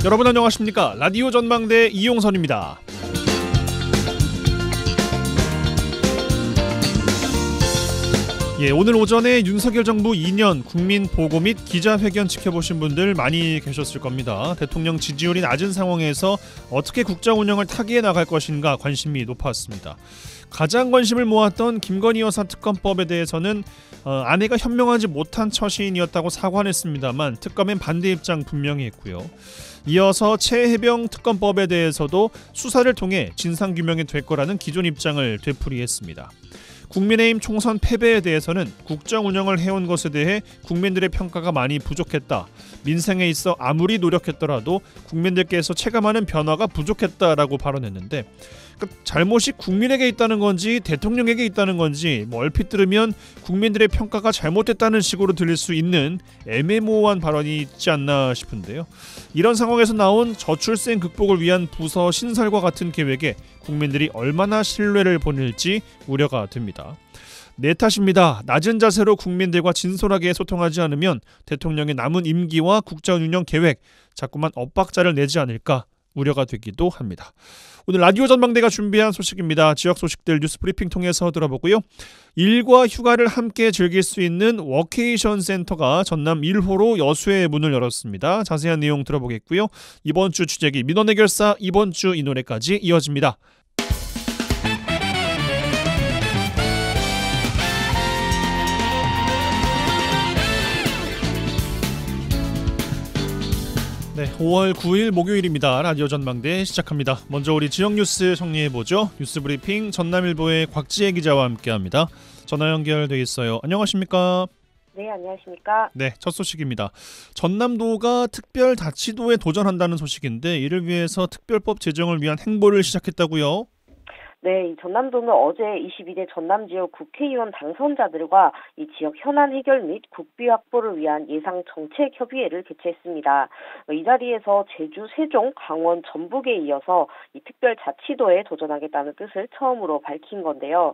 여러분 안녕하십니까? 라디오 전망대 이용선입니다. 오늘 오전에 윤석열 정부 2년 국민 보고 및 기자회견 지켜보신 분들 많이 계셨을 겁니다. 대통령 지지율이 낮은 상황에서 어떻게 국정 운영을 타개해 나갈 것인가 관심이 높았습니다. 가장 관심을 모았던 김건희 여사 특검법에 대해서는 아내가 현명하지 못한 처신이었다고 사과는 했습니다만 특검엔 반대 입장 분명히 했고요. 이어서 최혜병 특검법에 대해서도 수사를 통해 진상규명이 될 거라는 기존 입장을 되풀이했습니다. 국민의힘 총선 패배에 대해서는 국정 운영을 해온 것에 대해 국민들의 평가가 많이 부족했다. 민생에 있어 아무리 노력했더라도 국민들께서 체감하는 변화가 부족했다라고 발언했는데 잘못이 국민에게 있다는 건지 대통령에게 있다는 건지 얼핏 들으면 국민들의 평가가 잘못됐다는 식으로 들릴 수 있는 애매모호한 발언이 있지 않나 싶은데요. 이런 상황에서 나온 저출생 극복을 위한 부서 신설과 같은 계획에 국민들이 얼마나 신뢰를 보낼지 우려가 됩니다. 내 탓입니다. 낮은 자세로 국민들과 진솔하게 소통하지 않으면 대통령의 남은 임기와 국정 운영 계획 자꾸만 엇박자를 내지 않을까 우려가 되기도 합니다. 오늘 라디오 전망대가 준비한 소식입니다. 지역 소식들 뉴스브리핑 통해서 들어보고요. 일과 휴가를 함께 즐길 수 있는 워케이션 센터가 전남 1호로 여수의 문을 열었습니다. 자세한 내용 들어보겠고요. 이번 주 주제기 민원 해결사 이번 주 이 노래까지 이어집니다. 네, 5월 9일 목요일입니다. 라디오 전망대 시작합니다. 먼저 우리 지역 뉴스 정리해보죠. 뉴스브리핑 전남일보의 곽지혜 기자와 함께합니다. 전화 연결돼 있어요. 안녕하십니까? 네, 안녕하십니까? 네, 첫 소식입니다. 전남도가 특별자치도에 도전한다는 소식인데 이를 위해서 특별법 제정을 위한 행보를 시작했다고요? 네, 이 전남도는 어제 22대 전남 지역 국회의원 당선자들과 이 지역 현안 해결 및 국비 확보를 위한 예상 정책 협의회를 개최했습니다. 이 자리에서 제주, 세종, 강원, 전북에 이어서 이 특별자치도에 도전하겠다는 뜻을 처음으로 밝힌 건데요.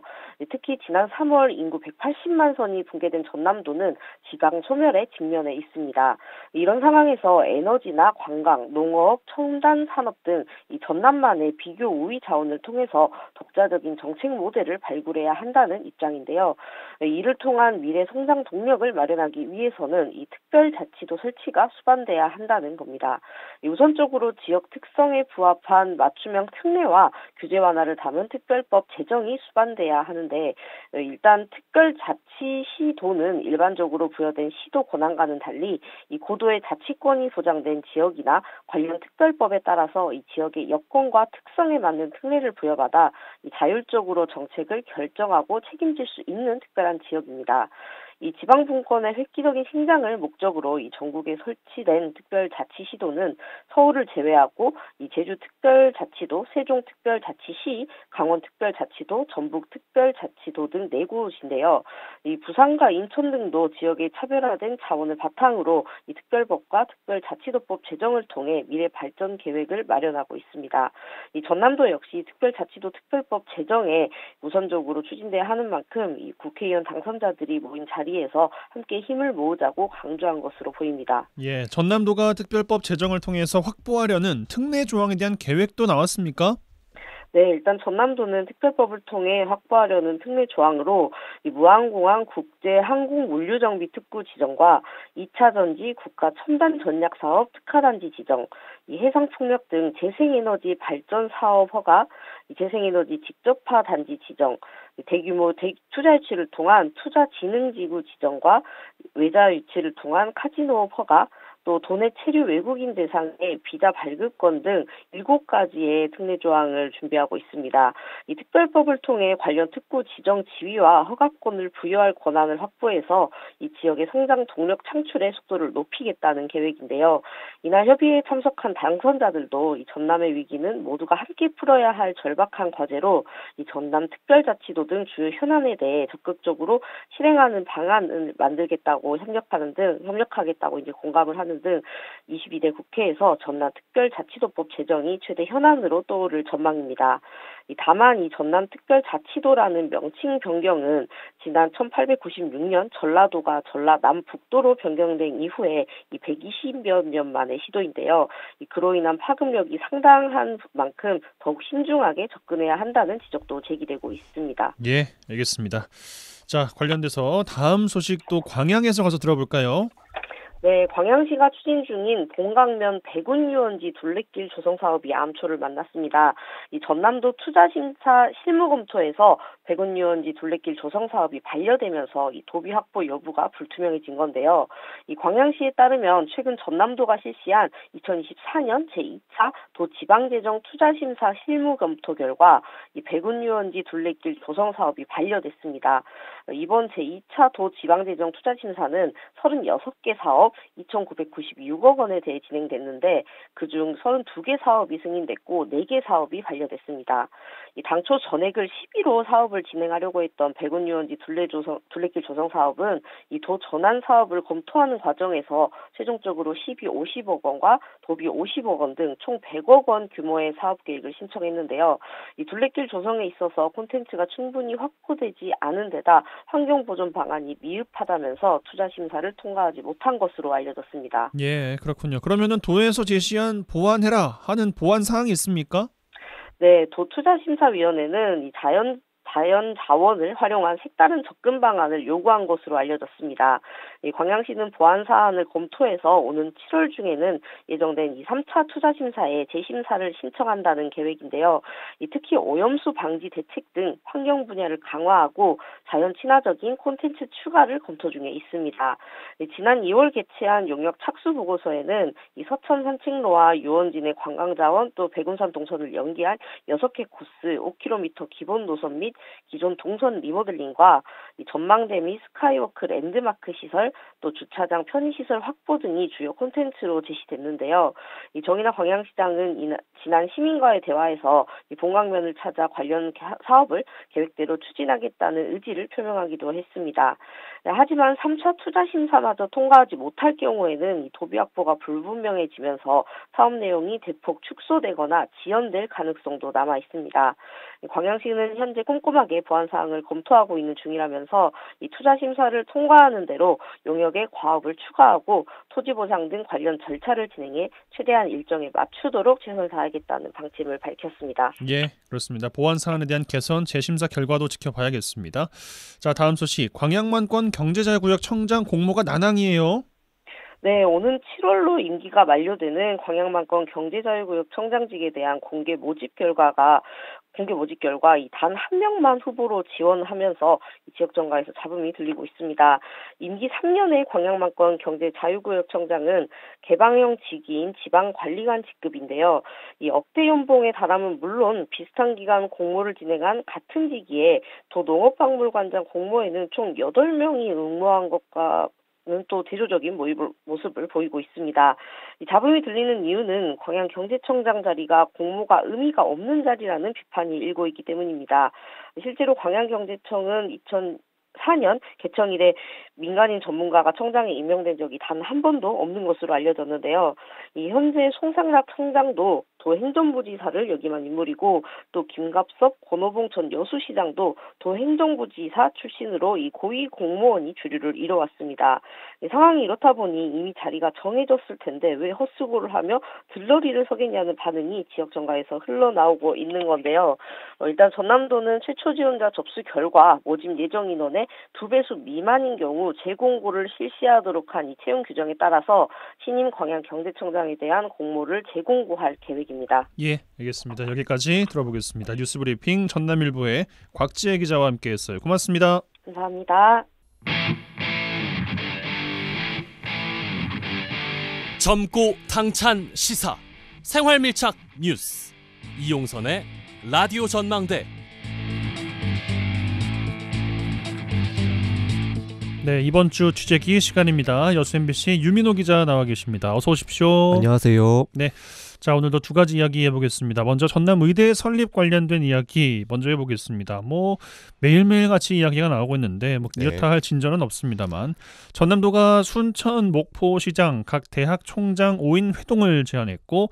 특히 지난 3월 인구 180만 선이 붕괴된 전남도는 지방 소멸에 직면해 있습니다. 이런 상황에서 에너지나 관광, 농업, 첨단 산업 등 이 전남만의 비교 우위 자원을 통해서 독자적인 정책 모델을 발굴해야 한다는 입장인데요. 이를 통한 미래 성장 동력을 마련하기 위해서는 이 특별자치도 설치가 수반돼야 한다는 겁니다. 우선적으로 지역 특성에 부합한 맞춤형 특례와 규제 완화를 담은 특별법 제정이 수반돼야 하는데 일단 특별자치시도는 일반적으로 부여된 시도 권한과는 달리 이 고도의 자치권이 보장된 지역이나 관련 특별법에 따라서 이 지역의 여건과 특성에 맞는 특례를 부여받아 자율적으로 정책을 결정하고 책임질 수 있는 특별한 지역입니다. 이 지방분권의 획기적인 성장을 목적으로 이 전국에 설치된 특별자치시도는 서울을 제외하고 이 제주특별자치도, 세종특별자치시, 강원특별자치도, 전북특별자치도 등 4곳인데요. 이 부산과 인천 등도 지역의 차별화된 자원을 바탕으로 이 특별법과 특별자치도법 제정을 통해 미래 발전 계획을 마련하고 있습니다. 이 전남도 역시 특별자치도 특별법 제정에 우선적으로 추진돼야 하는 만큼 이 국회의원 당선자들이 모인 자리에서 함께 힘을 모으자고 강조한 것으로 보입니다. 전남도가 특별법 제정을 통해서 확보하려는 특례 조항에 대한 계획도 나왔습니까? 네, 일단 전남도는 특별법을 통해 확보하려는 특례 조항으로 이 무항공항 국제 항공 물류 정비 특구 지정과 2차 전지 국가 첨단 전략 사업 특화단지 지정, 이 해상 풍력 등 재생에너지 발전 사업 허가, 이 재생에너지 직접화 단지 지정, 대규모 투자 유치를 통한 투자진흥지구 지정과 외자 유치를 통한 카지노 허가, 또 도내 체류 외국인 대상의 비자 발급권 등 7가지의 특례 조항을 준비하고 있습니다. 이 특별법을 통해 관련 특구 지정 지위와 허가권을 부여할 권한을 확보해서 이 지역의 성장 동력 창출의 속도를 높이겠다는 계획인데요. 이날 협의회에 참석한 당선자들도 이 전남의 위기는 모두가 함께 풀어야 할 절박한 과제로 이 전남 특별자치도 등 주요 현안에 대해 적극적으로 실행하는 방안을 만들겠다고 협력하겠다고 공감을 하는 하는 등 22대 국회에서 전남특별자치도법 제정이 최대 현안으로 떠오를 전망입니다. 다만 이 전남특별자치도라는 명칭 변경은 지난 1896년 전라도가 전라남북도로 변경된 이후에 이 120여 년 만의 시도인데요. 그로 인한 파급력이 상당한 만큼 더욱 신중하게 접근해야 한다는 지적도 제기되고 있습니다. 예, 알겠습니다. 자, 관련돼서 다음 소식도 광양에서 가서 들어볼까요? 네, 광양시가 추진 중인 본강면 백운유원지 둘레길 조성 사업이 암초를 만났습니다. 이 전남도 투자심사 실무검토에서 백운유원지 둘레길 조성 사업이 반려되면서 이 도비 확보 여부가 불투명해진 건데요. 이 광양시에 따르면 최근 전남도가 실시한 2024년 제2차 도지방재정 투자심사 실무검토 결과 이 백운유원지 둘레길 조성 사업이 반려됐습니다. 이번 제2차 도지방재정 투자심사는 36개 사업 2,996억 원에 대해 진행됐는데 그중 32개 사업이 승인됐고 4개 사업이 반려됐습니다. 이 당초 전액을 12로 사업을 진행하려고 했던 백운유원지 둘레길 조성 사업은 이 도 전환 사업을 검토하는 과정에서 최종적으로 시비 50억 원과 도비 50억 원 등 총 100억 원 규모의 사업 계획을 신청했는데요. 이 둘레길 조성에 있어서 콘텐츠가 충분히 확보되지 않은 데다 환경보존 방안이 미흡하다면서 투자 심사를 통과하지 못한 것으로 알려졌습니다. 예, 그렇군요. 그러면은 도에서 제시한 보완해라 하는 보완 사항이 있습니까? 네, 도투자심사위원회는 이 자연 자원을 활용한 색다른 접근 방안을 요구한 것으로 알려졌습니다. 이 광양시는 보완 사안을 검토해서 오는 7월 중에는 예정된 이 3차 투자심사에 재심사를 신청한다는 계획인데요. 특히 오염수 방지 대책 등 환경 분야를 강화하고 자연 친화적인 콘텐츠 추가를 검토 중에 있습니다. 지난 2월 개최한 용역 착수 보고서에는 이 서천 산책로와 유원지 내 관광자원 또 백운산 동선을 연계한 6개 코스 5km 기본 노선 및 기존 동선 리모델링과 전망대 및 스카이워크 랜드마크 시설, 또 주차장 편의시설 확보 등이 주요 콘텐츠로 제시됐는데요. 정인하 광양시장은 지난 시민과의 대화에서 본강면을 찾아 관련 사업을 계획대로 추진하겠다는 의지를 표명하기도 했습니다. 하지만 3차 투자심사마저 통과하지 못할 경우에는 도비 확보가 불분명해지면서 사업 내용이 대폭 축소되거나 지연될 가능성도 남아 있습니다. 광양시는 현재 꼼꼼하게 보완 사항을 검토하고 있는 중이라면서 이 투자 심사를 통과하는 대로 용역에 과업을 추가하고 토지 보상 등 관련 절차를 진행해 최대한 일정에 맞추도록 최선을 다하겠다는 방침을 밝혔습니다. 예, 그렇습니다. 보완 사안에 대한 개선 재심사 결과도 지켜봐야겠습니다. 자, 다음 소식. 광양만권 경제자유구역 청장 공모가 난항이에요. 네, 오는 7월로 임기가 만료되는 광양만권 경제자유구역 청장직에 대한 공개 모집 결과 이 단 한 명만 후보로 지원하면서 지역 정가에서 잡음이 들리고 있습니다. 임기 3년의 광양만권 경제자유구역 청장은 개방형 직위인 지방관리관 직급인데요. 이 억대 연봉에 달하면 물론 비슷한 기간 공모를 진행한 같은 직위에 도농업박물관장 공모에는 총 8명이 응모한 것과 또 대조적인 모습을 보이고 있습니다. 이 잡음이 들리는 이유는 광양경제청장 자리가 공모가 의미가 없는 자리라는 비판이 일고 있기 때문입니다. 실제로 광양경제청은 2004년 개청 이래 민간인 전문가가 청장에 임명된 적이 단 한 번도 없는 것으로 알려졌는데요. 이 현재 송상락 청장도 도행정부지사를 역임한 인물이고 또 김갑섭, 권오봉 전 여수시장도 도행정부지사 출신으로 이 고위 공무원이 주류를 이뤄왔습니다. 상황이 이렇다 보니 이미 자리가 정해졌을 텐데 왜 헛수고를 하며 들러리를 서겠냐는 반응이 지역 정가에서 흘러나오고 있는 건데요. 일단 전남도는 최초 지원자 접수 결과 모집 예정 인원의 2배수 미만인 경우 재공고를 실시하도록 한 이 채용 규정에 따라서 신임 광양경제청장에 대한 공모를 재공고할 계획입니다. 예, 알겠습니다. 여기까지 들어보겠습니다. 뉴스브리핑 전남일보의 곽지혜 기자와 함께했어요. 고맙습니다. 감사합니다. 젊고 당찬 시사 생활밀착 뉴스 이용선의 라디오 전망대. 네, 이번 주 취재기 시간입니다. 여수 MBC 유민호 기자 나와 계십니다. 어서 오십시오. 안녕하세요. 네, 자 오늘도 두 가지 이야기 해보겠습니다. 먼저 전남 의대 설립 관련된 이야기 먼저 해보겠습니다. 뭐 매일매일 같이 이야기가 나오고 있는데 뭐 이렇다 할 진전은 없습니다만 전남도가 순천, 목포 시장 각 대학 총장 5인 회동을 제안했고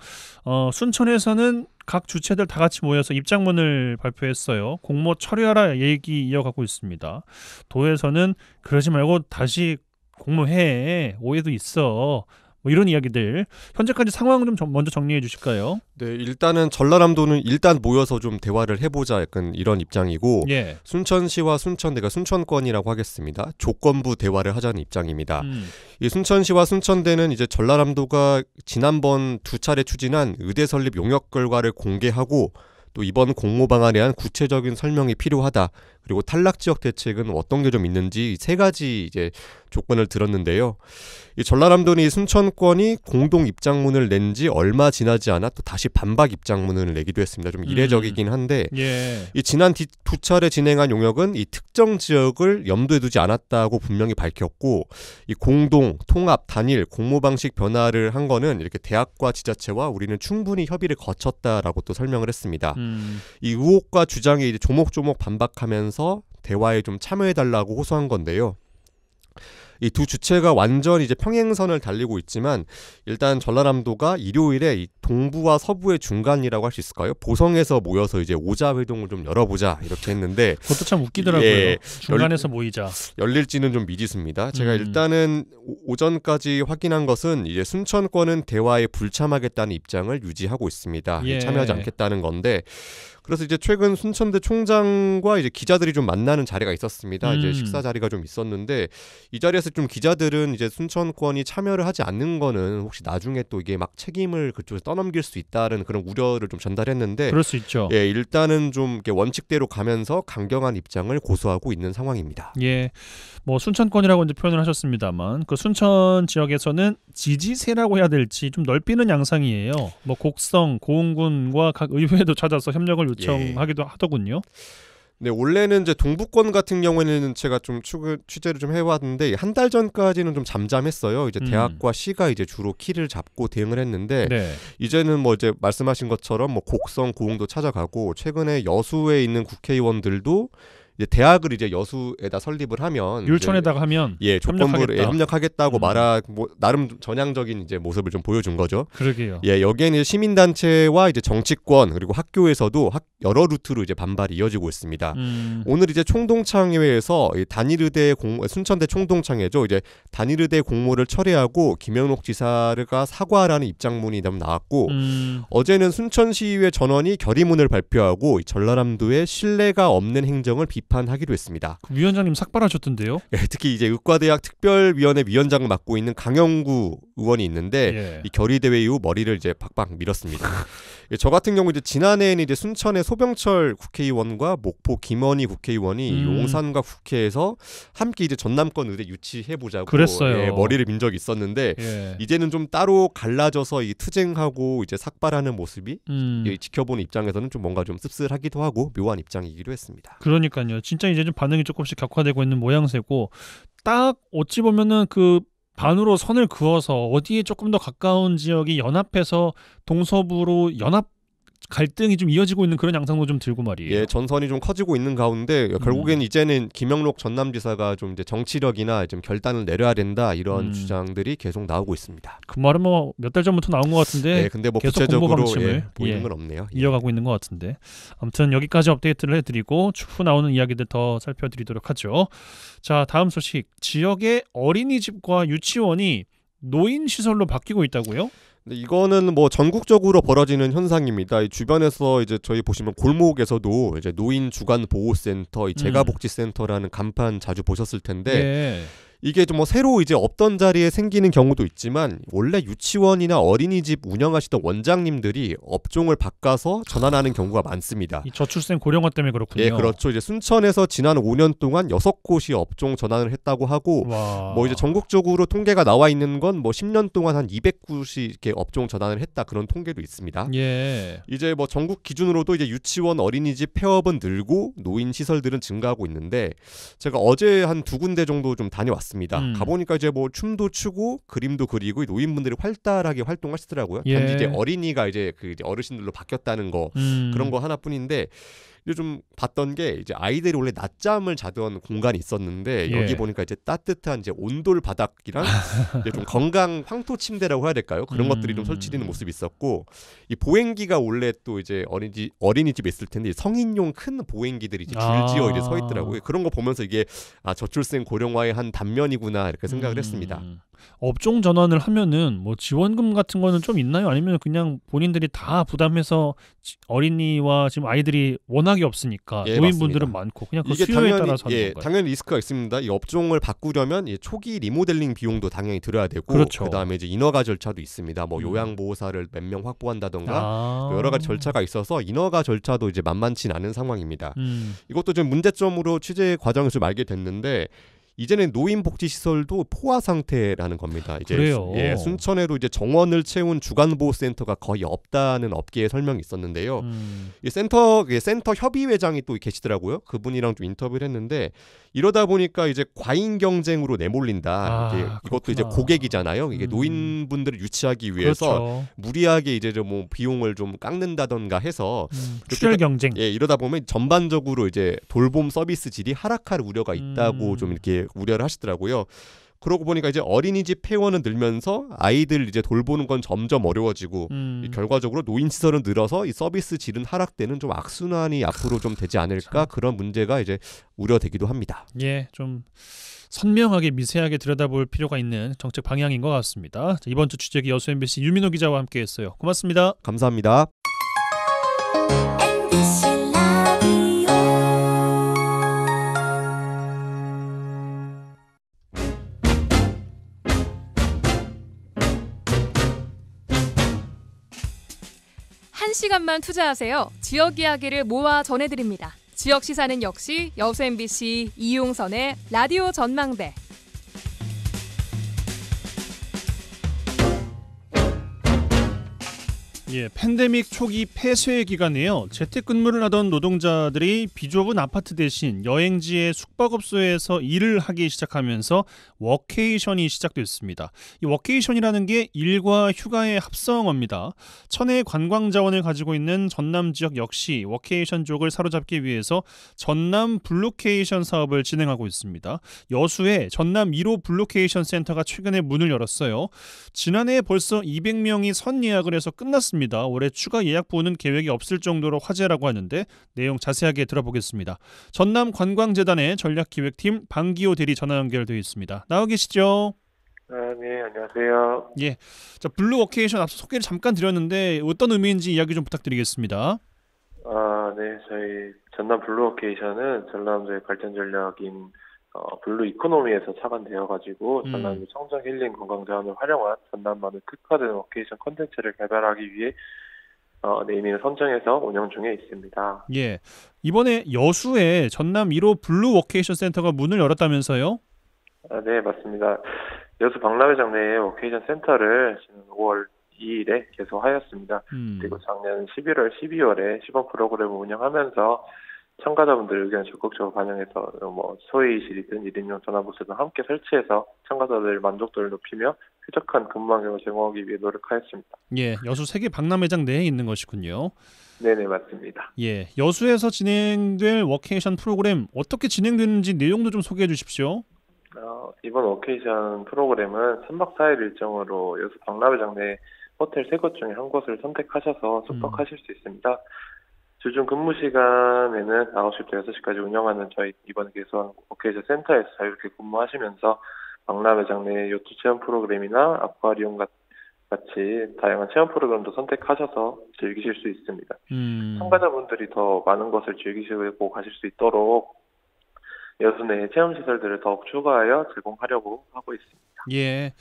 순천에서는 각 주체들 다 같이 모여서 입장문을 발표했어요. 공모 처리하라 얘기 이어가고 있습니다. 도에서는 그러지 말고 다시 공모해. 오해도 있어. 뭐 이런 이야기들. 현재까지 상황 좀 먼저 정리해 주실까요? 네, 일단은 전라남도는 일단 모여서 좀 대화를 해보자 약간 이런 입장이고 예. 순천시와 순천대가 순천권이라고 하겠습니다. 조건부 대화를 하자는 입장입니다. 이 순천시와 순천대는 이제 전라남도가 지난번 두 차례 추진한 의대 설립 용역 결과를 공개하고 또 이번 공모 방안에 대한 구체적인 설명이 필요하다. 그리고 탈락 지역 대책은 어떤 게 좀 있는지 세 가지 이제 조건을 들었는데요. 이 전라남도는 이 순천권이 공동 입장문을 낸 지 얼마 지나지 않아 또 다시 반박 입장문을 내기도 했습니다. 좀 이례적이긴 한데 예. 이 지난 두 차례 진행한 용역은 이 특정 지역을 염두에 두지 않았다고 분명히 밝혔고 이 공동, 통합, 단일, 공모 방식 변화를 한 거는 이렇게 대학과 지자체와 우리는 충분히 협의를 거쳤다라고 또 설명을 했습니다. 이 의혹과 주장에 이제 조목조목 반박하면서 대화에 좀 참여해달라고 호소한 건데요. 이 두 주체가 완전히 이제 평행선을 달리고 있지만 일단 전라남도가 일요일에 이 동부와 서부의 중간이라고 할 수 있을까요? 보성에서 모여서 이제 오자 회동을 좀 열어보자 이렇게 했는데 그것도 참 웃기더라고요. 예, 중간에서 모이자. 열릴지는 좀 미지수입니다. 제가 일단은 오전까지 확인한 것은 이제 순천권은 대화에 불참하겠다는 입장을 유지하고 있습니다. 예. 참여하지 않겠다는 건데. 그래서 이제 최근 순천대 총장과 이제 기자들이 좀 만나는 자리가 있었습니다. 이제 식사 자리가 좀 있었는데 이 자리에서 좀 기자들은 이제 순천권이 참여를 하지 않는 거는 혹시 나중에 또 이게 막 책임을 그쪽에서 떠넘길 수 있다는 그런 우려를 좀 전달했는데 그럴 수 있죠. 예, 일단은 좀 이렇게 원칙대로 가면서 강경한 입장을 고수하고 있는 상황입니다. 예, 뭐 순천권이라고 이제 표현을 하셨습니다만 그 순천 지역에서는 지지세라고 해야 될지 좀 넓히는 양상이에요. 뭐 곡성, 고흥군과 각 의회도 찾아서 협력을 요청하기도 하더군요. 네, 원래는 이제 동부권 같은 경우에는 제가 좀 취재를 좀 해왔는데 한 달 전까지는 좀 잠잠했어요. 이제 대학과 시가 이제 주로 키를 잡고 대응을 했는데 네. 이제는 뭐 이제 말씀하신 것처럼 뭐 곡성, 고흥도 찾아가고 최근에 여수에 있는 국회의원들도 이제 대학을 이제 여수에다 설립을 하면 율촌에다가 하면 조건부를 협력하겠다고 뭐 나름 전향적인 이제 모습을 좀 보여준 거죠. 그러게요. 예, 여기에는 시민단체와 이제 정치권 그리고 학교에서도 여러 루트로 이제 반발이 이어지고 있습니다. 오늘 이제 총동창회에서 단일의대 순천대 총동창회죠. 이제 단일의대 공모를 철회하고 김영록 지사가 사과하라는 입장문이 나왔고 어제는 순천시의회 전원이 결의문을 발표하고 전라남도의 신뢰가 없는 행정을 비판하기로 했습니다. 그 위원장님 삭발하셨던데요? 예, 특히 이제 의과대학 특별위원회 위원장을 맡고 있는 강영구 의원이 있는데 이 결의대회 이후 머리를 이제 박박 밀었습니다. 예, 저 같은 경우 이제 지난해에는 이제 순천의 소병철 국회의원과 목포 김원희 국회의원이 용산과 국회에서 함께 이제 전남권 의대 유치해보자고 그랬어요. 머리를 민 적이 있었는데 이제는 좀 따로 갈라져서 이 투쟁하고 이제 삭발하는 모습이 지켜보는 입장에서는 좀 뭔가 좀 씁쓸하기도 하고 묘한 입장이기도 했습니다. 그러니까요. 진짜 이제 좀 반응이 조금씩 격화되고 있는 모양새고 딱 어찌 보면은 그 반으로 선을 그어서 어디에 조금 더 가까운 지역이 연합해서 동서부로 연합 갈등이 좀 이어지고 있는 그런 양상도 좀 들고 말이에요. 예, 전선이 좀 커지고 있는 가운데 결국엔 이제는 김영록 전남지사가 좀 이제 정치력이나 좀 결단을 내려야 된다 이런 주장들이 계속 나오고 있습니다. 그 말은 뭐 몇 달 전부터 나온 것 같은데 네, 근데 뭐 계속 구체적으로 공보 방침을 보이는 건 없네요. 이어가고 있는 것 같은데 아무튼 여기까지 업데이트를 해드리고 추후 나오는 이야기들 더 살펴드리도록 하죠. 자, 다음 소식. 지역의 어린이집과 유치원이 노인 시설로 바뀌고 있다고요? 근데 이거는 뭐 전국적으로 벌어지는 현상입니다. 이 주변에서 이제 저희 보시면 골목에서도 이제 노인 주간 보호센터, 이 재가복지센터라는 간판 자주 보셨을 텐데 이게 좀 뭐 새로 이제 없던 자리에 생기는 경우도 있지만 원래 유치원이나 어린이집 운영하시던 원장님들이 업종을 바꿔서 전환하는 경우가 많습니다. 이 저출생 고령화 때문에 그렇군요. 예, 그렇죠. 이제 순천에서 지난 5년 동안 6곳이 업종 전환을 했다고 하고 와. 뭐 이제 전국적으로 통계가 나와 있는 건 뭐 10년 동안 한 200곳이 이렇게 업종 전환을 했다 그런 통계도 있습니다. 예. 이제 뭐 전국 기준으로도 이제 유치원, 어린이집 폐업은 늘고 노인 시설들은 증가하고 있는데 제가 어제 한 2군데 정도 좀 다녀왔습니다. 가보니까 이제 뭐 춤도 추고 그림도 그리고 노인분들이 활달하게 활동하시더라고요. 예. 단지 이제 어린이가 이제 그 이제 어르신들로 바뀌었다는 거 그런 거 하나뿐인데 이제 좀 봤던 게 이제 아이들이 원래 낮잠을 자던 공간이 있었는데 예. 여기 보니까 이제 따뜻한 이제 온돌 바닥이랑 이제 좀 건강 황토 침대라고 해야 될까요? 그런 것들이 좀 설치되는 모습이 있었고 이 보행기가 원래 또 이제 어린이집에 있을 텐데 성인용 큰 보행기들이 이제 줄지어 이제 서 있더라고요. 그런 거 보면서 이게 저출생 고령화의 한 단면이구나 이렇게 생각을 했습니다. 업종 전환을 하면은 뭐 지원금 같은 거는 좀 있나요? 아니면 그냥 본인들이 다 부담해서 어린이와 지금 아이들이 워낙에 없으니까 예, 노인분들은 맞습니다. 많고 그냥 그 이게 수요에 당연히 따라서 하는 건가요? 당연히 리스크가 있습니다. 이 업종을 바꾸려면 초기 리모델링 비용도 당연히 들어야 되고 그렇죠. 그다음에 이제 인허가 절차도 있습니다. 뭐 요양보호사를 몇 명 확보한다던가 여러 가지 절차가 있어서 인허가 절차도 이제 만만치 않은 상황입니다. 이것도 좀 문제점으로 취재 과정에서 좀 알게 됐는데 이제는 노인복지시설도 포화 상태라는 겁니다. 이제 그래요. 예, 순천에도 이제 정원을 채운 주간보호센터가 거의 없다는 업계의 설명이 있었는데요. 이 센터 협의회장이 또 계시더라고요. 그분이랑 좀 인터뷰를 했는데 이러다 보니까 이제 과잉 경쟁으로 내몰린다. 이것도 이제 고객이잖아요. 이게 노인분들을 유치하기 위해서 그렇죠. 무리하게 이제 좀 뭐 비용을 좀 깎는다던가 해서 출혈 경쟁. 예, 이러다 보면 전반적으로 이제 돌봄 서비스 질이 하락할 우려가 있다고 좀 이렇게 우려를 하시더라고요. 그러고 보니까 이제 어린이집 폐원은 늘면서 아이들 이제 돌보는 건 점점 어려워지고 결과적으로 노인 시설은 늘어서 이 서비스 질은 하락되는 좀 악순환이 앞으로 좀 되지 않을까 그런 문제가 이제 우려되기도 합니다. 예, 좀 선명하게 미세하게 들여다볼 필요가 있는 정책 방향인 것 같습니다. 자, 이번 주 취재기 여수 MBC 유민호 기자와 함께했어요. 고맙습니다. 감사합니다. 한 시간만 투자하세요. 지역 이야기를 모아 전해드립니다. 지역 시사는 역시 여수 MBC 이용선의 라디오 전망대. 예, 팬데믹 초기 폐쇄 기간에요. 재택근무를 하던 노동자들이 비좁은 아파트 대신 여행지의 숙박업소에서 일을 하기 시작하면서 워케이션이 시작됐습니다. 이 워케이션이라는 게 일과 휴가의 합성어입니다. 천혜의 관광 자원을 가지고 있는 전남 지역 역시 워케이션 쪽을 사로잡기 위해서 전남 블로케이션 사업을 진행하고 있습니다. 여수에 전남 1호 블로케이션 센터가 최근에 문을 열었어요. 지난해 벌써 200명이 선 예약을 해서 끝났습니다. 올해 추가 예약 보는 계획이 없을 정도로 화제라고 하는데 내용 자세하게 들어보겠습니다. 전남 관광재단의 전략기획팀 방기호 대리 전화 연결되어 있습니다. 나와 계시죠? 네, 안녕하세요. 예, 자 블루 워케이션 앞서 소개를 잠깐 드렸는데 어떤 의미인지 이야기 좀 부탁드리겠습니다. 네, 저희 전남 블루워케이션은 전남도의 발전 전략인 블루 이코노미에서 착안되어가지고 전남도 청정 힐링 관광 자원을 활용한 전남만의 특화된 워케이션 콘텐츠를 개발하기 위해 네이밍을 선정해서 운영 중에 있습니다. 예, 이번에 여수에 전남 1호 블루 워케이션 센터가 문을 열었다면서요? 네, 맞습니다. 여수 박람회장 내에 워케이션 센터를 지난 5월 2일에 개소하였습니다. 그리고 작년 11월, 12월에 시범 프로그램을 운영하면서 참가자분들 의견을 적극적으로 반영해서 뭐 소회의실이든 1인용 전화부스든 함께 설치해서 참가자들 만족도를 높이며 쾌적한 근무 환경을 제공하기 위해 노력하였습니다. 예, 여수 세계 박람회장 내에 있는 것이군요. 네네, 맞습니다. 예, 여수에서 진행될 워케이션 프로그램 어떻게 진행되는지 내용도 좀 소개해 주십시오. 이번 워케이션 프로그램은 3박 4일 일정으로 여수 박람회장 내 호텔 3곳 중에 한 곳을 선택하셔서 숙박하실 수 있습니다. 주중 근무 시간에는 9시부터 6시까지 운영하는 저희 이번에 개소한 워케이션 센터에서 자유롭게 근무하시면서 박람회장 내 요트 체험 프로그램이나 아쿠아리움 같이 다양한 체험 프로그램도 선택하셔서 즐기실 수 있습니다. 참가자분들이 더 많은 것을 즐기시고 가실 수 있도록 여수 내 체험 시설들을 더욱 추가하여 제공하려고 하고 있습니다. 예,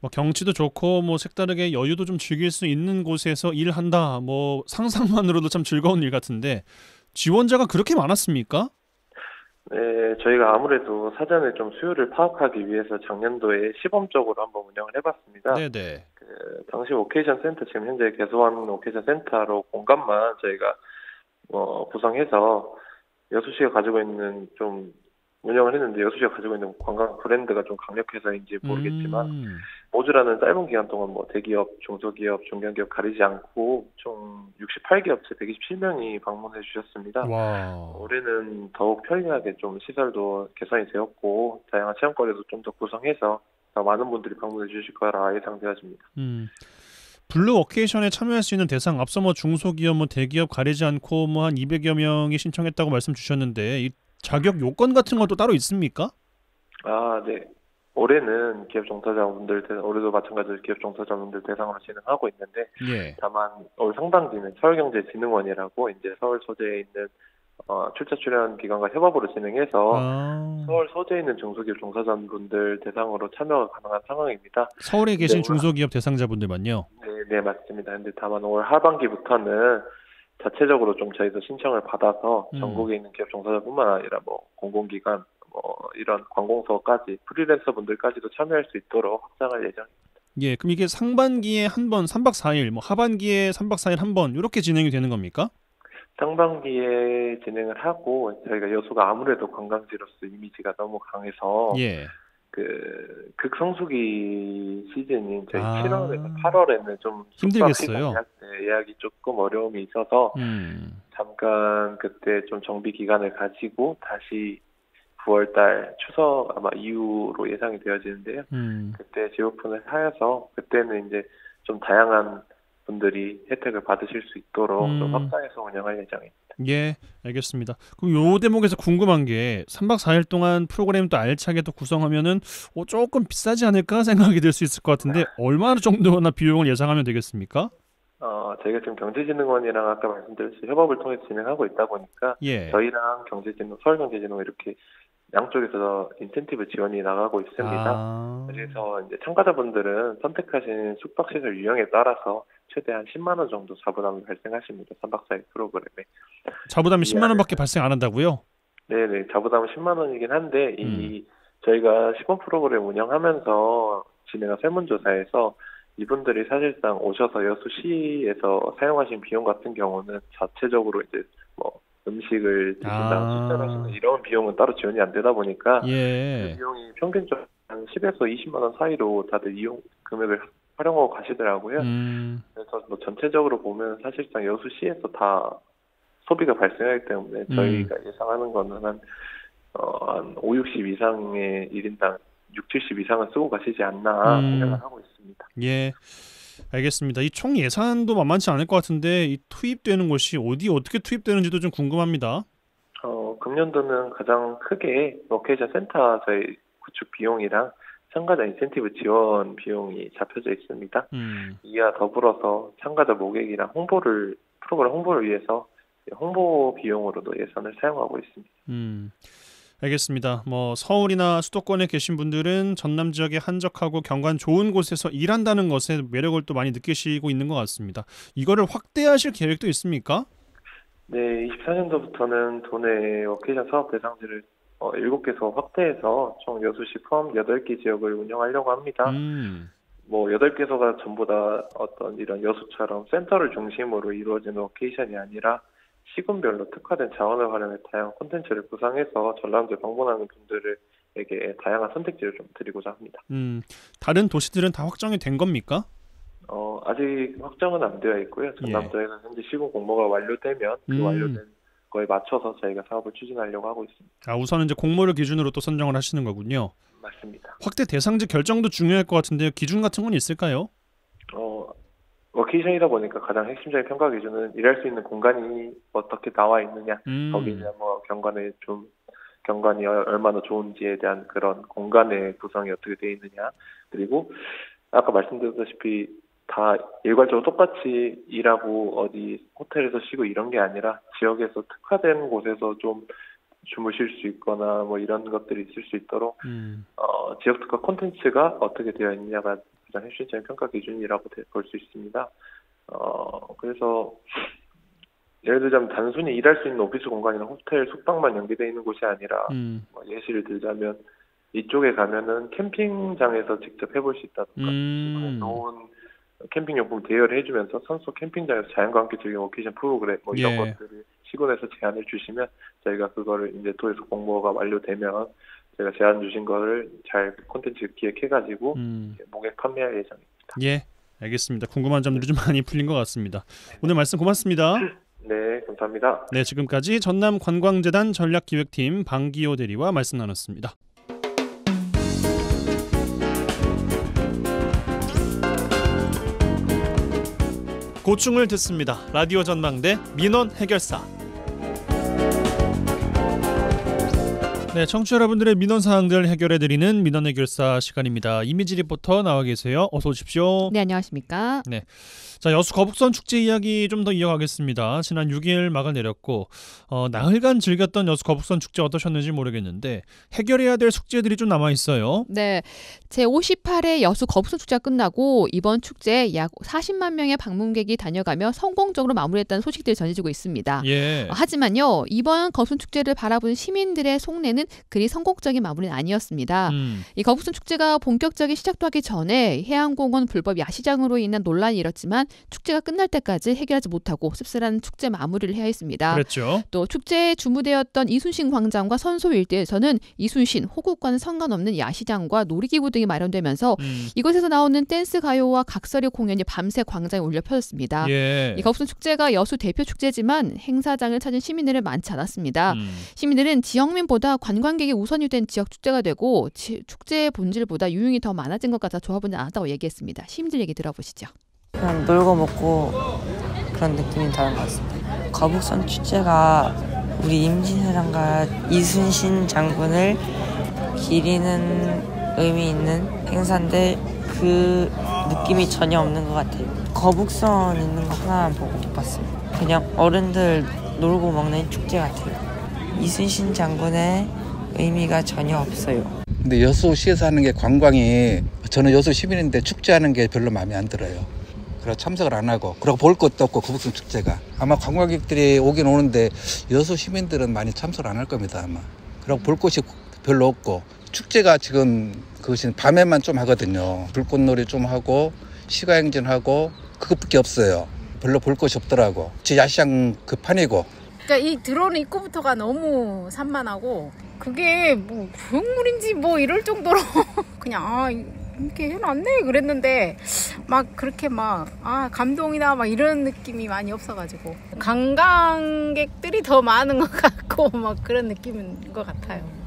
뭐 경치도 좋고 뭐 색다르게 여유도 좀 즐길 수 있는 곳에서 일한다. 뭐 상상만으로도 참 즐거운 일 같은데 지원자가 그렇게 많았습니까? 네, 저희가 아무래도 사전에 좀 수요를 파악하기 위해서 작년도에 시범적으로 한번 운영을 해봤습니다. 네네. 당시 오케이션 센터, 지금 현재 개소한 오케이션 센터로 공간만 저희가 구성해서 여수시가 가지고 있는 좀 운영을 했는데, 여수시가 가지고 있는 관광 브랜드가 좀 강력해서인지 모르겠지만 모주라는 짧은 기간 동안 뭐 대기업, 중소기업, 중견기업 가리지 않고 총 68기업체 127명이 방문해 주셨습니다. 와. 올해는 더욱 편리하게 좀 시설도 개선이 되었고 다양한 체험거리도 좀 더 구성해서 더 많은 분들이 방문해 주실 거라 예상되어집니다. 블루 워케이션에 참여할 수 있는 대상 앞서 뭐 중소기업, 뭐 대기업 가리지 않고 뭐 한 200여 명이 신청했다고 말씀 주셨는데 이 자격 요건 같은 것도 따로 있습니까? 네. 올해는 기업 종사자분들 올해도 마찬가지로 기업 종사자분들 대상으로 진행하고 있는데, 예. 다만 올 상반기는 서울경제진흥원이라고 이제 서울 소재에 있는 출자 출연 기관과 협업으로 진행해서 서울 소재에 있는 중소기업 종사자분들 대상으로 참여가 가능한 상황입니다. 서울에 계신 중소기업 대상자분들만요? 네, 맞습니다. 근데 다만 올 하반기부터는 자체적으로 좀 저희도 신청을 받아서 전국에 있는 기업 종사자뿐만 아니라 뭐 공공기관, 이런 관공서까지 프리랜서 분들까지도 참여할 수 있도록 확장할 예정입니다. 예, 그럼 이게 상반기에 한 번 3박 4일, 뭐 하반기에 3박 4일 한 번 이렇게 진행이 되는 겁니까? 상반기에 진행을 하고, 저희가 여수가 아무래도 관광지로서 이미지가 너무 강해서 예. 극성수기 시즌인 저희 7월에서 8월에는 좀 힘들겠어요. 예약이 조금 어려움이 있어서 잠깐 그때 좀 정비 기간을 가지고 다시 9월달 추석 아마 이후로 예상이 되어지는데요. 그때 재오픈을 하여서 그때는 이제 좀 다양한 분들이 혜택을 받으실 수 있도록 좀 확장해서 운영할 예정입니다. 예, 알겠습니다. 그럼 요 대목에서 궁금한 게 3박 4일 동안 프로그램 또 알차게 또 구성하면은 조금 비싸지 않을까 생각이 들 수 있을 것 같은데 얼마나 정도나 비용을 예상하면 되겠습니까? 저희가 지금 경제진흥원이랑 아까 말씀드렸듯이 협업을 통해서 진행하고 있다 보니까 예. 저희랑 서울경제진흥원 이렇게 양쪽에서 인센티브 지원이 나가고 있습니다. 그래서 이제 참가자분들은 선택하신 숙박시설 유형에 따라서 최대한 10만 원 정도 자부담이 발생하십니다. 3박 4일 프로그램에. 자부담이 10만 원밖에 발생 안 한다고요? 네네. 자부담은 10만 원이긴 한데 저희가 시범 프로그램 운영하면서 진행한 설문조사에서 이분들이 사실상 오셔서 여수시에서 사용하신 비용 같은 경우는 자체적으로 이제 뭐 음식을 드신다, 숙박하시는 이런 비용은 따로 지원이 안 되다 보니까 그 비용이 평균적으로 한 10에서 20만 원 사이로 다들 이용 금액을 활용하고 가시더라고요. 그래서 뭐 전체적으로 보면 사실상 여수시에서 다 소비가 발생하기 때문에 저희가 예상하는 거는 한 5, 60 이상의 1인당 6, 70 이상은 쓰고 가시지 않나 생각을 하고 있습니다. 예. 알겠습니다. 이 총 예산도 만만치 않을 것 같은데 이 투입되는 곳이 어떻게 투입되는지도 좀 궁금합니다. 금년도는 가장 크게 로케이션 센터 저희 구축 비용이랑 참가자 인센티브 지원 비용이 잡혀져 있습니다. 이와 더불어서 참가자 모객이랑 프로그램 홍보를 위해서 홍보 비용으로도 예산을 사용하고 있습니다. 알겠습니다. 뭐 서울이나 수도권에 계신 분들은 전남 지역에 한적하고 경관 좋은 곳에서 일한다는 것에 매력을 또 많이 느끼시고 있는 것 같습니다. 이거를 확대하실 계획도 있습니까? 네, 24년도부터는 도내 워케이션 사업 대상지를 7개소 확대해서 총 여수시 포함 8개 지역을 운영하려고 합니다. 뭐 8개소가 전부 다 어떤 이런 여수처럼 센터를 중심으로 이루어지는 워케이션이 아니라 시군별로 특화된 자원을 활용해 다양한 콘텐츠를 구상해서 전람도에 방문하는 분들에게 다양한 선택지를 좀 드리고자 합니다. 다른 도시들은 다 확정이 된 겁니까? 아직 확정은 안 되어 있고요. 전남도에는 현재 시군 공모가 완료되면 그 완료된 거에 맞춰서 저희가 사업을 추진하려고 하고 있습니다. 우선은 이제 공모를 기준으로 또 선정을 하시는 거군요. 맞습니다. 확대 대상지 결정도 중요할 것 같은데요. 기준 같은 건 있을까요? 워케이션이다 보니까 가장 핵심적인 평가 기준은 일할 수 있는 공간이 어떻게 나와 있느냐, 거기에 뭐 경관이 얼마나 좋은지에 대한 그런 공간의 구성이 어떻게 되어 있느냐, 그리고 아까 말씀드렸다시피 다 일괄적으로 똑같이 일하고 어디 호텔에서 쉬고 이런 게 아니라 지역에서 특화된 곳에서 좀 주무실 수 있거나 뭐 이런 것들이 있을 수 있도록 지역 특화 콘텐츠가 어떻게 되어 있느냐가 가장 핵심적인 평가 기준이라고 볼 수 있습니다. 그래서 예를 들자면 단순히 일할 수 있는 오피스 공간이나 호텔, 숙박만 연계되어 있는 곳이 아니라 뭐 예시를 들자면 이쪽에 가면은 캠핑장에서 직접 해볼 수 있다든가 좋은 캠핑용품 대여를 해주면서 선수 캠핑장에서 자연과 함께 즐기는 워케이션 프로그램 뭐 이런 것들을 시군에서 제안을 주시면 저희가 그거를 이제 도에서 공모가 완료되면 제가 제안 주신 거를 잘 콘텐츠 기획해가지고 모객 판매할 예정입니다. 예, 알겠습니다. 궁금한 점들이 좀 많이 풀린 것 같습니다. 오늘 말씀 고맙습니다. 네, 감사합니다. 네, 지금까지 전남관광재단 전략기획팀 방기호 대리와 말씀 나눴습니다. 고충을 듣습니다. 라디오 전망대 민원 해결사. 네, 청취자 여러분들의 민원 사항들 해결해드리는 민원 해결사 시간입니다. 이미지 리포터 나와 계세요. 어서 오십시오. 네, 안녕하십니까. 네, 자, 여수 거북선 축제 이야기 좀 더 이어가겠습니다. 지난 6일 막을 내렸고 나흘간 즐겼던 여수 거북선 축제 어떠셨는지 모르겠는데 해결해야 될 숙제들이 좀 남아 있어요. 네, 제58회 여수 거북선 축제가 끝나고 이번 축제에 약 40만 명의 방문객이 다녀가며 성공적으로 마무리했다는 소식들이 전해지고 있습니다. 예. 하지만요, 이번 거북선 축제를 바라보는 시민들의 속내는 그리 성공적인 마무리는 아니었습니다. 이 거북선 축제가 본격적인 시작도 하기 전에 해양공원 불법 야시장으로 인한 논란이 일었지만 축제가 끝날 때까지 해결하지 못하고 씁쓸한 축제 마무리를 해야 했습니다. 그랬죠. 또 축제에 주무되었던 이순신 광장과 선소 일대에서는 이순신, 호국과는 상관없는 야시장과 놀이기구 등이 마련되면서 이곳에서 나오는 댄스 가요와 각설이 공연이 밤새 광장에 울려 퍼졌습니다. 예. 이 거북선 축제가 여수 대표 축제지만 행사장을 찾은 시민들은 많지 않았습니다. 시민들은 지역민보다 관광객이 우선이 된 지역 축제가 되고 축제의 본질보다 유흥이 더 많아진 것 같아 좋아보지 않았다고 얘기했습니다. 시민들 얘기 들어보시죠. 그냥 놀고 먹고 그런 느낌이 다른 것 같습니다. 거북선 축제가 우리 임진왜란과 이순신 장군을 기리는 의미 있는 행사인데 그 느낌이 전혀 없는 것 같아요. 거북선 있는 거 하나만 보고 못 봤어요. 그냥 어른들 놀고 먹는 축제 같아요. 이순신 장군의 의미가 전혀 없어요. 근데 여수시에서 하는 게 관광이 저는 여수 시민인데 축제하는 게 별로 마음에 안 들어요. 그래서 참석을 안 하고 그리고 볼 것도 없고 거북선 축제가 아마 관광객들이 오긴 오는데 여수 시민들은 많이 참석을 안 할 겁니다 아마. 그리고 볼 곳이 별로 없고 축제가 지금 그것이 밤에만 좀 하거든요. 불꽃놀이 좀 하고 시가행진하고 그것밖에 없어요. 별로 볼 곳이 없더라고. 제 야시장 그 판이고. 그러니까 이 들어오는 입구부터가 너무 산만하고 그게 뭐 구역물인지 뭐 이럴 정도로 그냥 이렇게 해놨네 그랬는데 막 그렇게 막 감동이나 막 이런 느낌이 많이 없어가지고 관광객들이 더 많은 것 같고 막 그런 느낌인 것 같아요.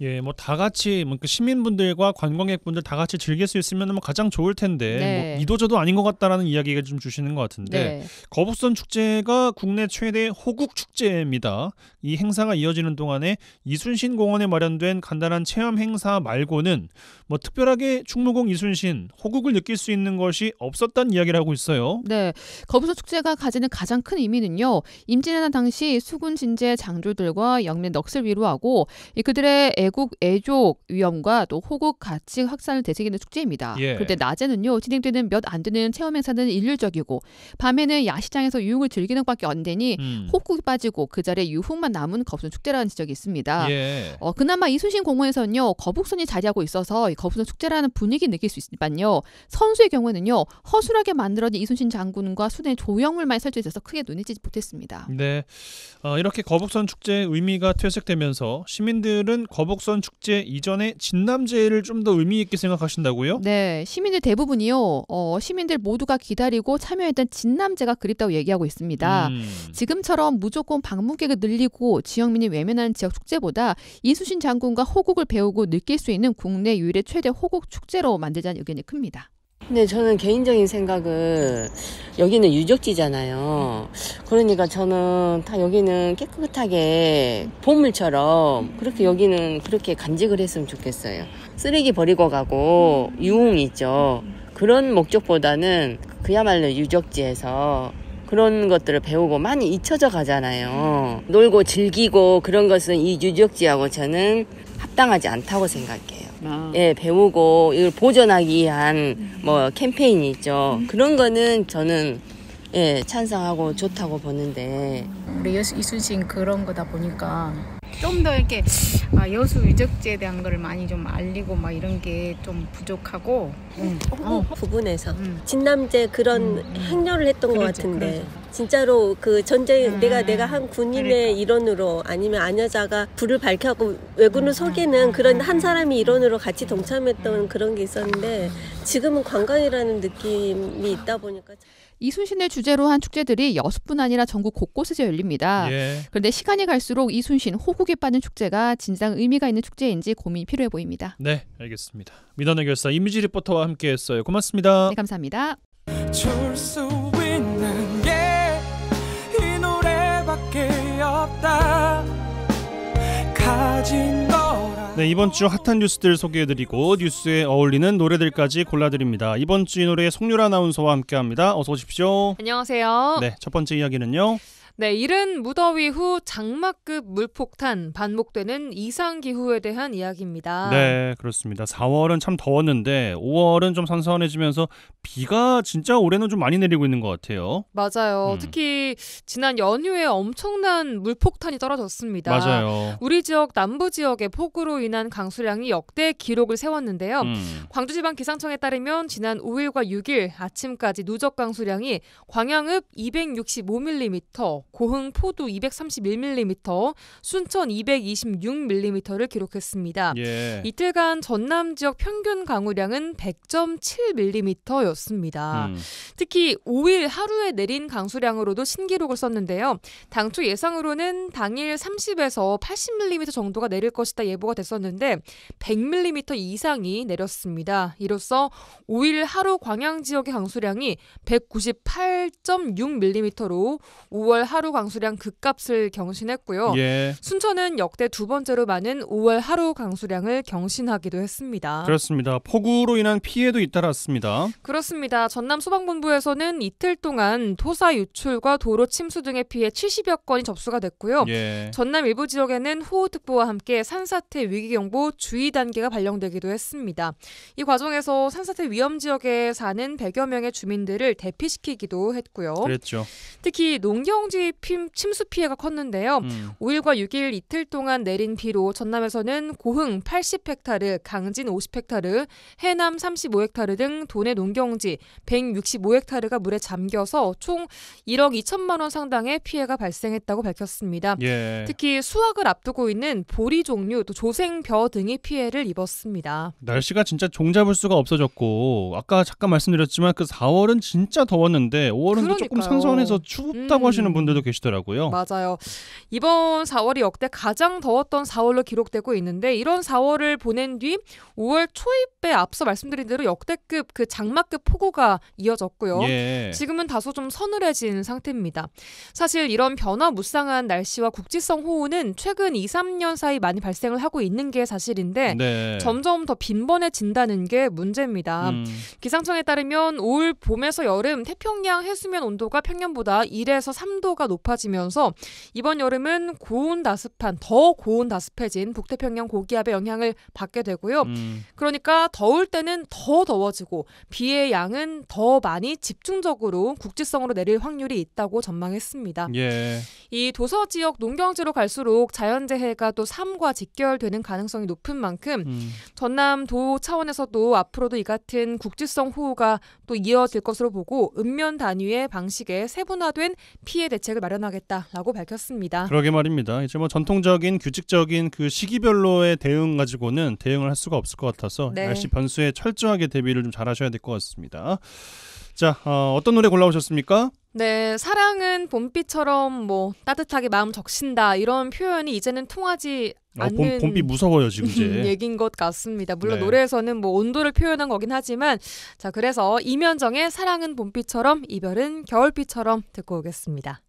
예, 뭐 다 같이 뭐 시민분들과 관광객분들 다 같이 즐길 수 있으면 뭐 가장 좋을 텐데 네. 뭐 이도저도 아닌 것 같다라는 이야기가 좀 주시는 것 같은데 네. 거북선 축제가 국내 최대 호국 축제입니다. 이 행사가 이어지는 동안에 이순신 공원에 마련된 간단한 체험 행사 말고는 뭐 특별하게 충무공 이순신 호국을 느낄 수 있는 것이 없었다는 이야기를 하고 있어요. 네, 거북선 축제가 가지는 가장 큰 의미는요. 임진왜란 당시 수군 진제 장교들과 영내 넋을 위로하고 그들의 애국 애족 위험과 또 호국 가치 확산을 되새기는 축제입니다. 예. 그런데 낮에는요 진행되는 몇 안 되는 체험 행사는 일률적이고 밤에는 야시장에서 유흥을 즐기는 것밖에 안 되니 호국이 빠지고 그 자리에 유흥만 남은 거북선 축제라는 지적이 있습니다. 예. 그나마 이순신 공원에서는요 거북선이 자리하고 있어서 이 거북선 축제라는 분위기 느낄 수 있지만요 선수의 경우에는요 허술하게 만들어진 이순신 장군과 수내 조형물만 설치돼서 크게 눈에 띄지 못했습니다. 네, 이렇게 거북선 축제의 의미가 퇴색되면서 시민들은 거북선 축제 이전에 진남제를 좀 더 의미 있게 생각하신다고요? 네, 시민들 대부분이요. 시민들 모두가 기다리고 참여했던 진남제가 그립다고 얘기하고 있습니다. 지금처럼 무조건 방문객을 늘리고 지역민이 외면하는 지역 축제보다 이순신 장군과 호국을 배우고 느낄 수 있는 국내 유일의 최대 호국 축제로 만들자는 의견이 큽니다. 근데 저는 개인적인 생각은 여기는 유적지잖아요. 그러니까 저는 다 여기는 깨끗하게 보물처럼 그렇게 여기는 그렇게 간직을 했으면 좋겠어요. 쓰레기 버리고 가고 유흥 있죠. 그런 목적보다는 그야말로 유적지에서 그런 것들을 배우고 많이 잊혀져 가잖아요. 놀고 즐기고 그런 것은 이 유적지하고 저는 합당하지 않다고 생각해요. 예, 배우고 이걸 보존하기 위한 뭐 캠페인이 있죠. 그런 거는 저는 예, 찬성하고 좋다고 보는데 우리 이순신 그런 거다 보니까 좀 더 이렇게 여수 유적지에 대한 걸 많이 좀 알리고 막 이런 게 좀 부족하고 부분에서 진남제 그런 행렬을 했던 것 같은데 진짜로 그 전쟁 내가 한 군인의 일원으로 아니면 아녀자가 불을 밝혀고 왜군을 속이는 그런 한 사람이 일원으로 같이 동참했던 그런 게 있었는데 지금은 관광이라는 느낌이 있다 보니까 이순신을 주제로 한 축제들이 여수뿐 아니라 전국 곳곳에서 열립니다. 예. 그런데 시간이 갈수록 이순신 호국에 빠진 축제가 진정 의미가 있는 축제인지 고민이 필요해 보입니다. 네, 알겠습니다. 민원의 결사 이미지 리포터와 함께했어요. 고맙습니다. 네, 감사합니다. 줄 수 있는 게 이 노래밖에 없다 가진 거라. 네, 이번 주 핫한 뉴스들 소개해드리고 뉴스에 어울리는 노래들까지 골라드립니다. 이번 주 이 노래 송유라 아나운서와 함께합니다. 어서 오십시오. 안녕하세요. 네, 첫 번째 이야기는요. 네, 이른 무더위 후 장마급 물폭탄 반복되는 이상기후에 대한 이야기입니다. 네, 그렇습니다. 4월은 참 더웠는데 5월은 좀 선선해지면서 비가 진짜 올해는 좀 많이 내리고 있는 것 같아요. 맞아요. 특히 지난 연휴에 엄청난 물폭탄이 떨어졌습니다. 맞아요. 우리 지역 남부 지역의 폭우로 인한 강수량이 역대 기록을 세웠는데요. 광주지방기상청에 따르면 지난 5일과 6일 아침까지 누적 강수량이 광양읍 265mm, 고흥 포두 231mm, 순천 226mm를 기록했습니다. 예. 이틀간 전남 지역 평균 강우량은 100.7mm였습니다. 특히 5일 하루에 내린 강수량으로도 신기록을 썼는데요. 당초 예상으로는 당일 30에서 80mm 정도가 내릴 것이다 예보가 됐었는데 100mm 이상이 내렸습니다. 이로써 5일 하루 광양 지역의 강수량이 198.6mm로 5월 하루 강수량 급값을 경신했고요. 예. 순천은 역대 두 번째로 많은 5월 하루 강수량을 경신하기도 했습니다. 그렇습니다. 폭우로 인한 피해도 잇따랐습니다. 그렇습니다. 전남 소방본부에서는 이틀 동안 토사 유출과 도로 침수 등의 피해 70여 건이 접수가 됐고요. 예. 전남 일부 지역에는 호우특보와 함께 산사태 위기경보 주의 단계가 발령되기도 했습니다. 이 과정에서 산사태 위험 지역에 사는 100여 명의 주민들을 대피시키기도 했고요. 그랬죠. 특히 농경지 침수 피해가 컸는데요. 5일과 6일 이틀 동안 내린 비로 전남에서는 고흥 80헥타르, 강진 50헥타르, 해남 35헥타르 등 도내 농경지 165헥타르가 물에 잠겨서 총 1억 2천만 원 상당의 피해가 발생했다고 밝혔습니다. 예. 특히 수확을 앞두고 있는 보리 종류, 또 조생벼 등이 피해를 입었습니다. 날씨가 진짜 종잡을 수가 없어졌고 아까 잠깐 말씀드렸지만 그 4월은 진짜 더웠는데 5월은 또 조금 선선해서 춥다고 하시는 분들도 계시더라고요. 맞아요. 이번 4월이 역대 가장 더웠던 4월로 기록되고 있는데 이런 4월을 보낸 뒤 5월 초입에 앞서 말씀드린 대로 역대급 그 장마급 폭우가 이어졌고요. 예. 지금은 다소 좀 서늘해진 상태입니다. 사실 이런 변화무쌍한 날씨와 국지성 호우는 최근 2, 3년 사이 많이 발생을 하고 있는 게 사실인데 네. 점점 더 빈번해진다는 게 문제입니다. 기상청에 따르면 올 봄에서 여름 태평양 해수면 온도가 평년보다 1에서 3도가 높아지면서 이번 여름은 더 고온 다습해진 북태평양 고기압의 영향을 받게 되고요. 그러니까 더울 때는 더 더워지고 비의 양은 더 많이 집중적으로 국지성으로 내릴 확률이 있다고 전망했습니다. 예. 이 도서 지역 농경지로 갈수록 자연재해가 또 삶과 직결되는 가능성이 높은 만큼 전남도 차원에서도 앞으로도 이 같은 국지성 호우가 또 이어질 것으로 보고 읍면 단위의 방식에 세분화된 피해 대책을 마련하겠다라고 밝혔습니다. 그러게 말입니다. 이제 뭐 전통적인 규칙적인 그 시기별로의 대응 가지고는 대응을 할 수가 없을 것 같아서 네. 날씨 변수에 철저하게 대비를 좀 잘하셔야 될 것 같습니다. 자, 어떤 노래 골라오셨습니까? 네, 사랑은 봄비처럼 뭐 따뜻하게 마음 적신다 이런 표현이 이제는 통하지 않는 봄비 무서워요 지금 이제. 얘긴 것 같습니다. 물론 네. 노래에서는 뭐 온도를 표현한 거긴 하지만 자 그래서 이면정의 사랑은 봄비처럼 이별은 겨울비처럼 듣고 오겠습니다.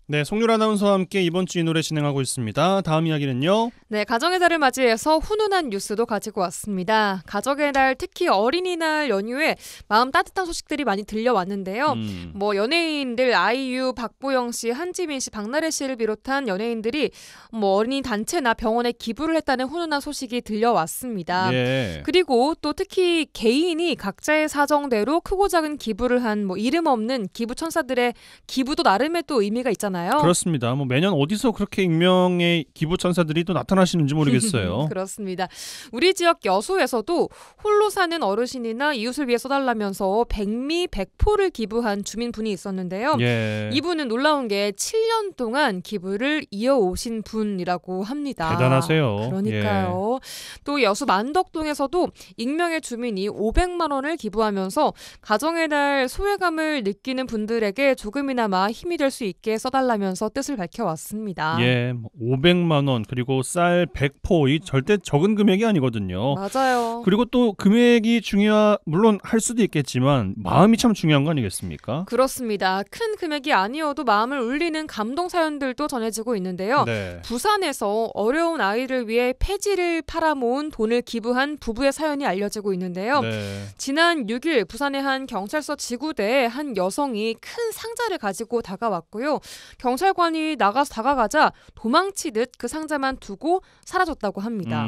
네, 송유라 아나운서와 함께 이번 주 이 노래 진행하고 있습니다. 다음 이야기는요. 네, 가정의 달을 맞이해서 훈훈한 뉴스도 가지고 왔습니다. 가정의 달, 특히 어린이날 연휴에 마음 따뜻한 소식들이 많이 들려왔는데요. 뭐 연예인들 아이유, 박보영 씨, 한지민 씨, 박나래 씨를 비롯한 연예인들이 뭐 어린이 단체나 병원에 기부를 했다는 훈훈한 소식이 들려왔습니다. 예. 그리고 또 특히 개인이 각자의 사정대로 크고 작은 기부를 한 뭐 이름 없는 기부 천사들의 기부도 나름의 또 의미가 있잖아요. 그렇습니다. 뭐 매년 어디서 그렇게 익명의 기부 천사들이 또 나타나시는지 모르겠어요. 그렇습니다. 우리 지역 여수에서도 홀로 사는 어르신이나 이웃을 위해 써달라면서 백미, 백포를 기부한 주민분이 있었는데요. 예. 이분은 놀라운 게 7년 동안 기부를 이어오신 분이라고 합니다. 대단하세요. 그러니까요. 예. 또 여수 만덕동에서도 익명의 주민이 500만 원을 기부하면서 가정의 달 소외감을 느끼는 분들에게 조금이나마 힘이 될 수 있게 써달라면서 뜻을 밝혀왔습니다. 예, 500만 원 그리고 쌀 100포 이 절대 적은 금액이 아니거든요. 맞아요. 그리고 또 금액이 물론 할 수도 있겠지만 마음이 참 중요한 거 아니겠습니까? 그렇습니다. 큰 금액이 아니어도 마음을 울리는 감동 사연들도 전해지고 있는데요. 네. 부산에서 어려운 아이를 위해 폐지를 팔아 모은 돈을 기부한 부부의 사연이 알려지고 있는데요. 네. 지난 6일 부산의 한 경찰서 지구대에 한 여성이 큰 상자를 가지고 다가왔고요. 경찰관이 다가가자 도망치듯 그 상자만 두고 사라졌다고 합니다.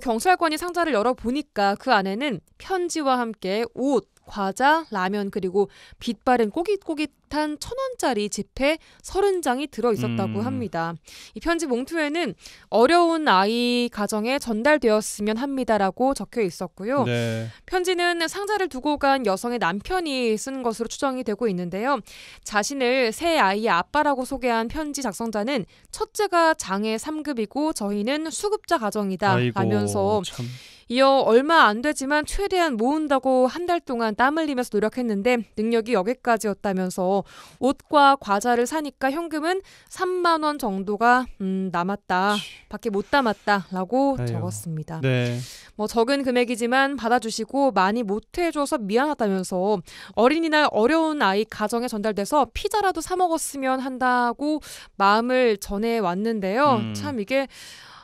경찰관이 상자를 열어보니까 그 안에는 편지와 함께 옷, 과자, 라면 그리고 빛 바른 꼬깃꼬깃한 1,000원짜리 지폐 30장이 들어있었다고 합니다. 이 편지 봉투에는 어려운 아이 가정에 전달되었으면 합니다라고 적혀 있었고요. 네. 편지는 상자를 두고 간 여성의 남편이 쓴 것으로 추정이 되고 있는데요. 자신을 새 아이의 아빠라고 소개한 편지 작성자는 첫째가 장애 3급이고 저희는 수급자 가정이다 아이고, 라면서 참. 이어 얼마 안 되지만 최대한 모은다고 한 달 동안 땀 흘리면서 노력했는데 능력이 여기까지였다면서 옷과 과자를 사니까 현금은 3만 원 정도가 남았다. 밖에 못 담았다라고 아유. 적었습니다. 네. 뭐 적은 금액이지만 받아주시고 많이 못해줘서 미안하다면서 어린이날 어려운 아이 가정에 전달돼서 피자라도 사 먹었으면 한다고 마음을 전해왔는데요. 참 이게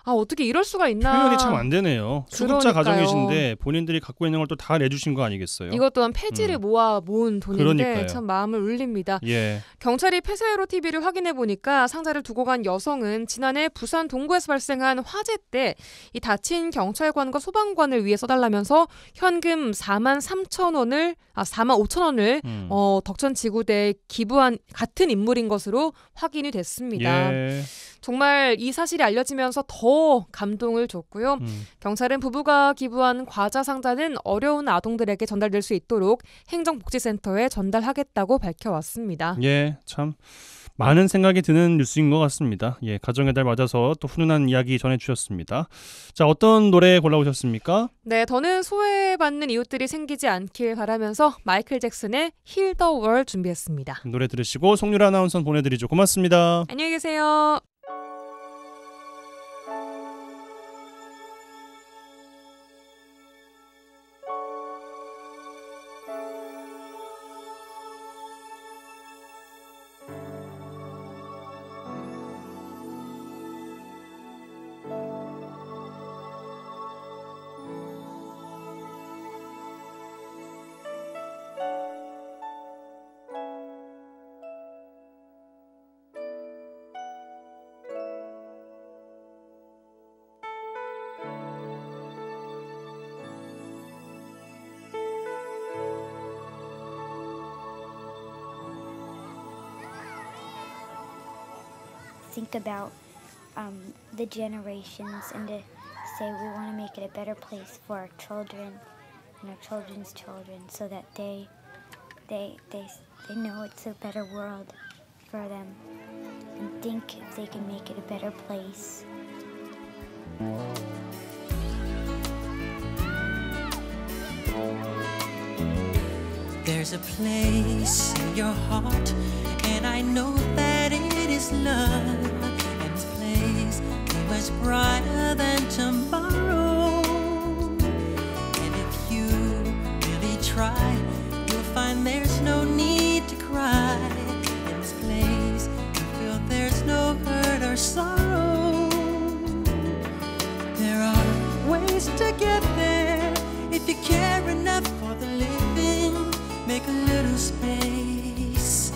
어떻게 이럴 수가 있나. 표현이 참 안 되네요. 수급자 그러니까요. 가정이신데 본인들이 갖고 있는 걸 또 다 내주신 거 아니겠어요? 이것 또한 폐지를 모은 돈인데 그러니까요. 참 마음을 울립니다. 예. 경찰이 폐쇄로 TV를 확인해 보니까 상자를 두고 간 여성은 지난해 부산 동구에서 발생한 화재 때 이 다친 경찰관과 소방관을 위해 써달라면서 현금 4만 5천 원을 덕천 지구대에 기부한 같은 인물인 것으로 확인이 됐습니다. 예. 정말 이 사실이 알려지면서 더 감동을 줬고요. 경찰은 부부가 기부한 과자 상자는 어려운 아동들에게 전달될 수 있도록 행정복지센터에 전달하겠다고 밝혀왔습니다. 예, 참 많은 생각이 드는 뉴스인 것 같습니다. 예, 가정의 달 맞아서 또 훈훈한 이야기 전해주셨습니다. 자, 어떤 노래 골라오셨습니까? 네, 더는 소외받는 이웃들이 생기지 않길 바라면서 마이클 잭슨의 Heal the World 준비했습니다. 노래 들으시고 송유라 아나운서 보내드리죠. 고맙습니다. 안녕히 계세요. think about the generations and to say we want to make it a better place for our children and our children's children so that they know it's a better world for them and think if they can make it a better place. There's a place in your heart, and I know that it is love. And this place is much brighter than tomorrow. And if you really try, you'll find there's no need to cry. In this place, you your sorrow. There are ways to get there if you care enough for the living. Make a little space,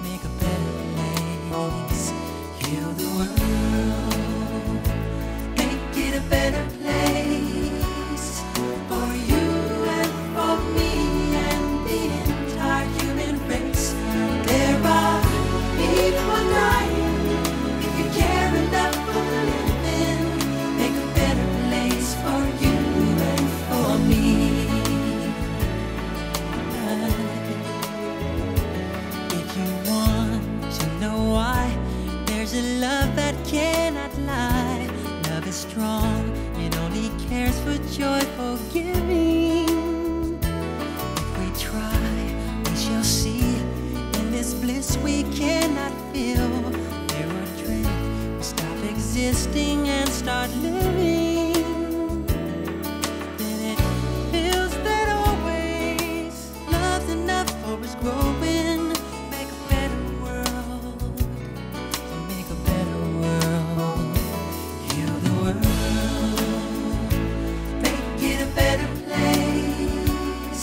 make a better place. Heal the world, make it a better place for you and for me and the entire human race. There are people dying. If you care enough for the living, make a better place for you and for me. If you want to know why, there's a love that cannot lie. Love is strong, it only cares for joyful giving. If we try, we shall see. In this bliss we cannot feel. There are dreams, we stop existing and start living. Then it feels that always love's enough for us growing. Make a better world, make a better world. Heal the world, make it a better place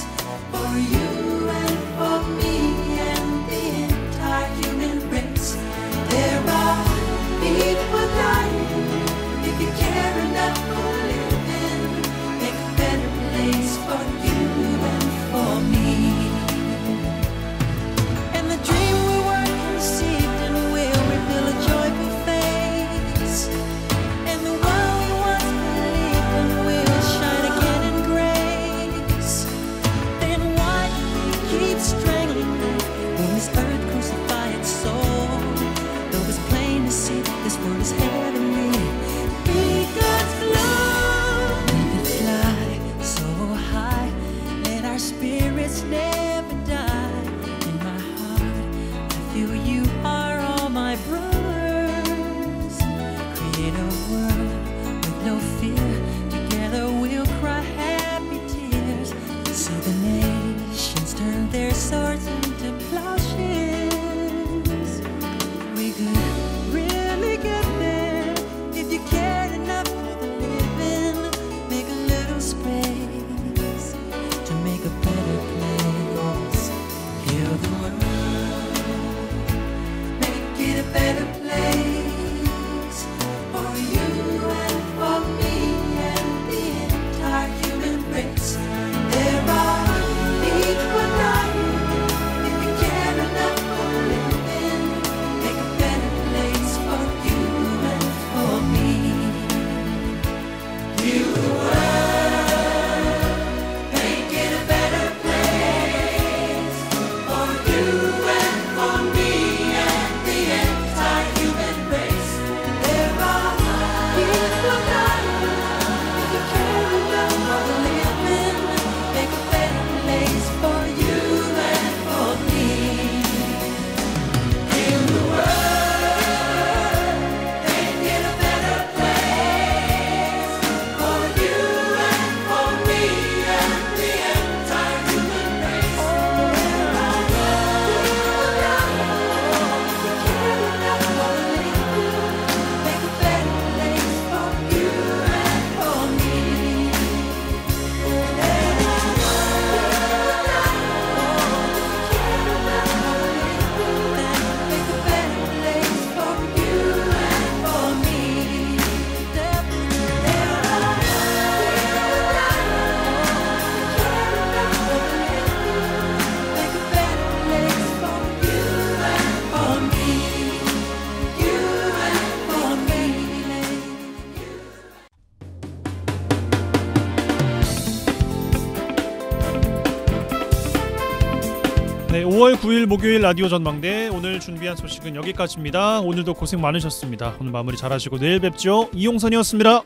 for you and for me and the entire human race. There are people dying. If you care enough for living, make a better place for you and for me. And the dream we were conceived in will reveal a joyful face. And the world we once believed in will shine again in grace. Then why keep strangling when this earth crucify its soul? Though it's plain to see this world is heavenly. Be God's love. Make it fly so high. Let our spirits never die. In my heart, I feel you are all my brothers. Create a world with no fear. Together we'll cry happy tears. See the nations turn their swords into plowshares. We could really get there if you cared enough for the living. Make a little space to make a better place. Heal the world, make it a better place for you and for me and the entire human race. There are people dying. If you care enough for living, make a better place for you and for me. Heal the world, make it a better place for you and for me and the entire human race. There are people dying. If you care enough for living, make a better place for you and for me. Heal the world, make it a better place for you and for me and the entire human race. There are people dying. If you care enough for living, make a better place for you and for me. There are people dying. If you care enough for living, make a better place for you and for me. There are people dying. If you care enough for living, make a better place for you and for me. You and for me. 네, 5월 9일 목요일 라디오 전망대 오늘 준비한 소식은 여기까지입니다. 오늘도 고생 많으셨습니다. 오늘 마무리 잘하시고 내일 뵙죠. 이용선이었습니다.